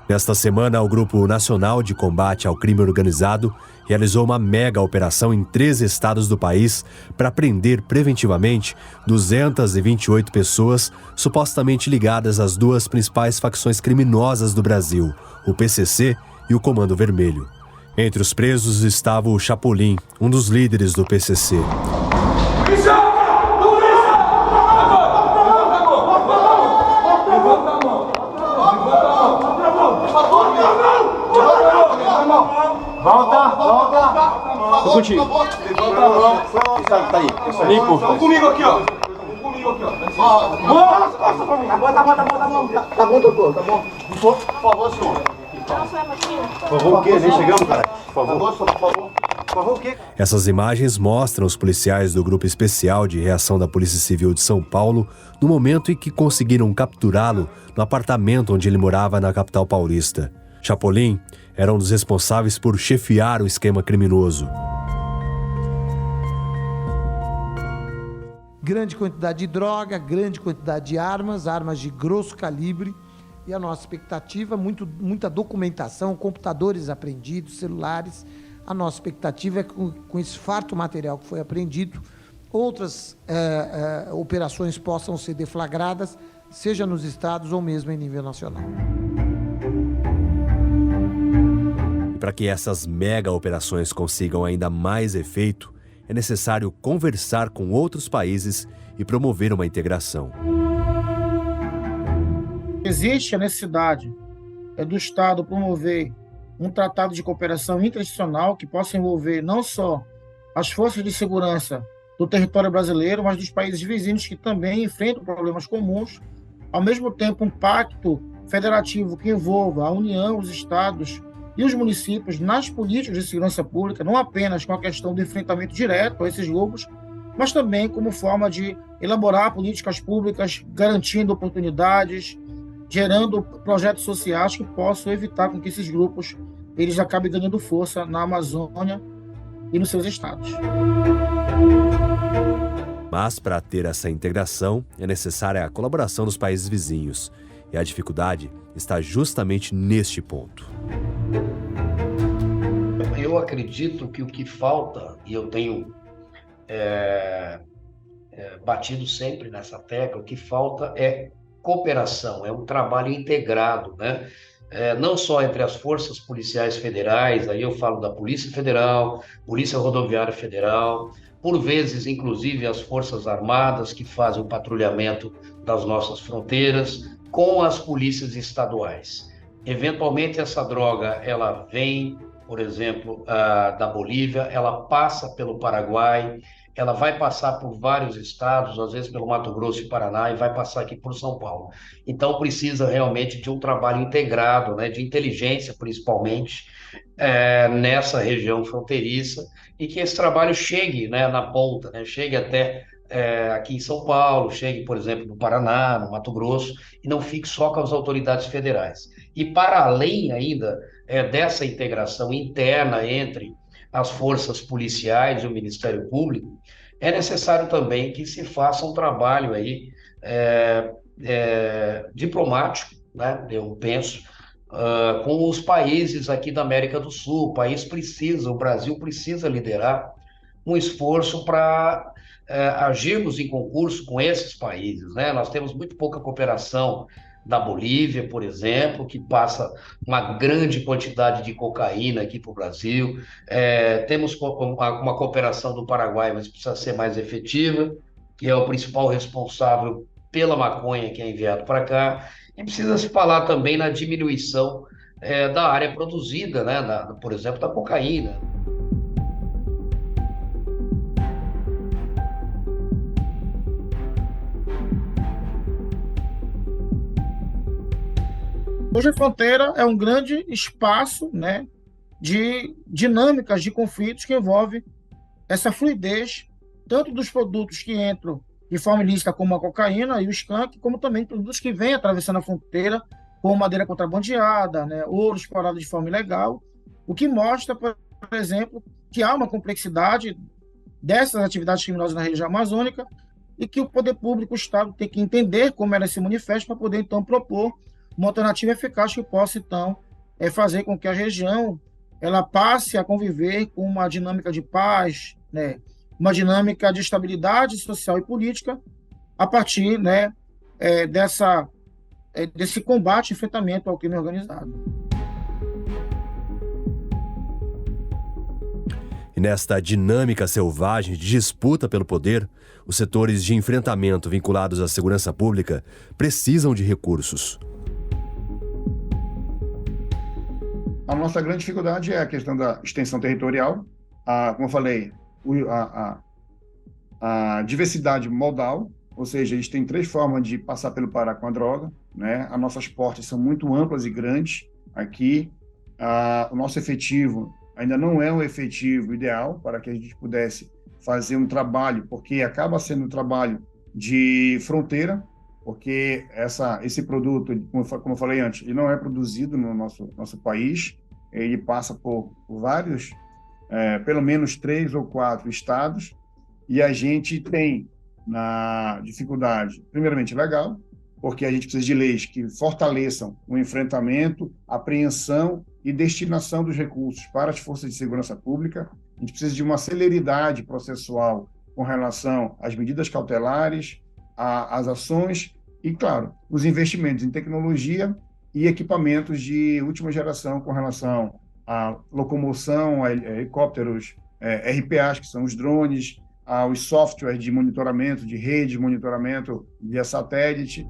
Nesta semana, o Grupo Nacional de Combate ao Crime Organizado realizou uma mega operação em 13 estados do país para prender preventivamente 228 pessoas supostamente ligadas às duas principais facções criminosas do Brasil, o PCC e o Comando Vermelho. Entre os presos estava o Chapolin, um dos líderes do PCC. Volta! Tô contigo. Levanta a mão. Tá aí. Limpo. Vamos comigo aqui, ó. Tá bom, doutor. Tá bom. Por favor, senhor. Por favor, o quê? Nem chegamos, cara. Por favor, o quê? Essas imagens mostram os policiais do Grupo Especial de Reação da Polícia Civil de São Paulo no momento em que conseguiram capturá-lo no apartamento onde ele morava na capital paulista. Chapolin era um dos responsáveis por chefiar o esquema criminoso. Grande quantidade de droga, grande quantidade de armas de grosso calibre. E a nossa expectativa, muita documentação, computadores apreendidos, celulares. A nossa expectativa é que com esse farto material que foi apreendido, outras operações possam ser deflagradas, seja nos estados ou mesmo em nível nacional. E para que essas mega operações consigam ainda mais efeito, é necessário conversar com outros países e promover uma integração. Existe a necessidade do Estado promover um tratado de cooperação internacional que possa envolver não só as forças de segurança do território brasileiro, mas dos países vizinhos que também enfrentam problemas comuns, ao mesmo tempo um pacto federativo que envolva a União, os estados e os municípios nas políticas de segurança pública, não apenas com a questão do enfrentamento direto a esses grupos, mas também como forma de elaborar políticas públicas, garantindo oportunidades, gerando projetos sociais que possam evitar com que esses grupos eles acabem ganhando força na Amazônia e nos seus estados. Mas para ter essa integração é necessária a colaboração dos países vizinhos. E a dificuldade está justamente neste ponto. Eu acredito que o que falta, e eu tenho batido sempre nessa tecla, o que falta é cooperação, é um trabalho integrado, né? Não só entre as forças policiais federais, aí eu falo da Polícia Federal, Polícia Rodoviária Federal, por vezes, inclusive, as Forças Armadas que fazem o patrulhamento das nossas fronteiras, com as polícias estaduais. Eventualmente, essa droga, ela vem, por exemplo, da Bolívia, ela passa pelo Paraguai, ela vai passar por vários estados, às vezes pelo Mato Grosso e Paraná, e vai passar aqui por São Paulo. Então, precisa realmente de um trabalho integrado, né, de inteligência, principalmente, nessa região fronteiriça, e que esse trabalho chegue, né, na ponta, né, chegue até aqui em São Paulo, chegue, por exemplo, no Paraná, no Mato Grosso, e não fique só com as autoridades federais. E para além ainda dessa integração interna entre as forças policiais e o Ministério Público, é necessário também que se faça um trabalho aí diplomático, né, eu penso, com os países aqui da América do Sul. O Brasil precisa liderar um esforço para agirmos em concurso com esses países, né? Nós temos muito pouca cooperação da Bolívia, por exemplo, que passa uma grande quantidade de cocaína aqui para o Brasil. Temos uma cooperação do Paraguai, mas precisa ser mais efetiva, que é o principal responsável pela maconha que é enviado para cá. E precisa se falar também na diminuição da área produzida, né? Por exemplo, da cocaína. Hoje a fronteira é um grande espaço, né, de dinâmicas de conflitos que envolve essa fluidez, tanto dos produtos que entram de forma ilícita, como a cocaína e o skunk, como também produtos que vêm atravessando a fronteira, como madeira contrabandeada, né, ouro explorado de forma ilegal, o que mostra, por exemplo, que há uma complexidade dessas atividades criminosas na região amazônica e que o poder público, o Estado, tem que entender como elas se manifestam para poder, então, propor uma alternativa eficaz que possa, então, fazer com que a região ela passe a conviver com uma dinâmica de paz, né, uma dinâmica de estabilidade social e política a partir, né, desse combate e enfrentamento ao crime organizado. E nesta dinâmica selvagem de disputa pelo poder, os setores de enfrentamento vinculados à segurança pública precisam de recursos. A nossa grande dificuldade é a questão da extensão territorial, como eu falei, a diversidade modal, ou seja, a gente tem 3 formas de passar pelo Pará com a droga, né? As nossas portas são muito amplas e grandes aqui, o nosso efetivo ainda não é um efetivo ideal para que a gente pudesse fazer um trabalho, porque acaba sendo um trabalho de fronteira, porque esse produto, como eu falei antes, ele não é produzido no nosso país, ele passa por vários, pelo menos 3 ou 4 estados, e a gente tem na dificuldade, primeiramente legal, porque a gente precisa de leis que fortaleçam o enfrentamento, apreensão e destinação dos recursos para as forças de segurança pública. A gente precisa de uma celeridade processual com relação às medidas cautelares, às ações e, claro, os investimentos em tecnologia e equipamentos de última geração com relação à locomoção, a helicópteros, RPAs, que são os drones, aos softwares de monitoramento, de rede de monitoramento via satélite.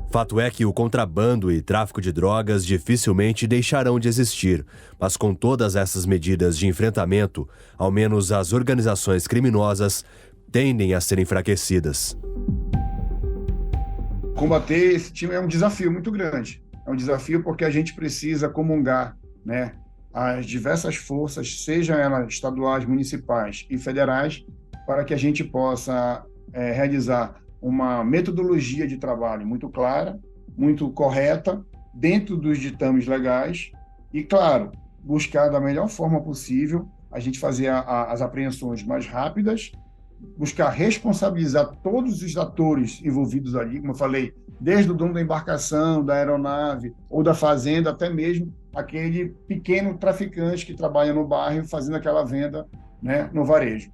Fato é que o contrabando e tráfico de drogas dificilmente deixarão de existir, mas com todas essas medidas de enfrentamento, ao menos as organizações criminosas tendem a ser enfraquecidas. Combater esse time é um desafio muito grande. É um desafio porque a gente precisa comungar, né, as diversas forças, sejam elas estaduais, municipais e federais, para que a gente possa realizar uma metodologia de trabalho muito clara, muito correta, dentro dos ditames legais e, claro, buscar da melhor forma possível a gente fazer as apreensões mais rápidas, buscar responsabilizar todos os atores envolvidos ali, como eu falei, desde o dono da embarcação, da aeronave ou da fazenda, até mesmo aquele pequeno traficante que trabalha no bairro fazendo aquela venda, né, no varejo.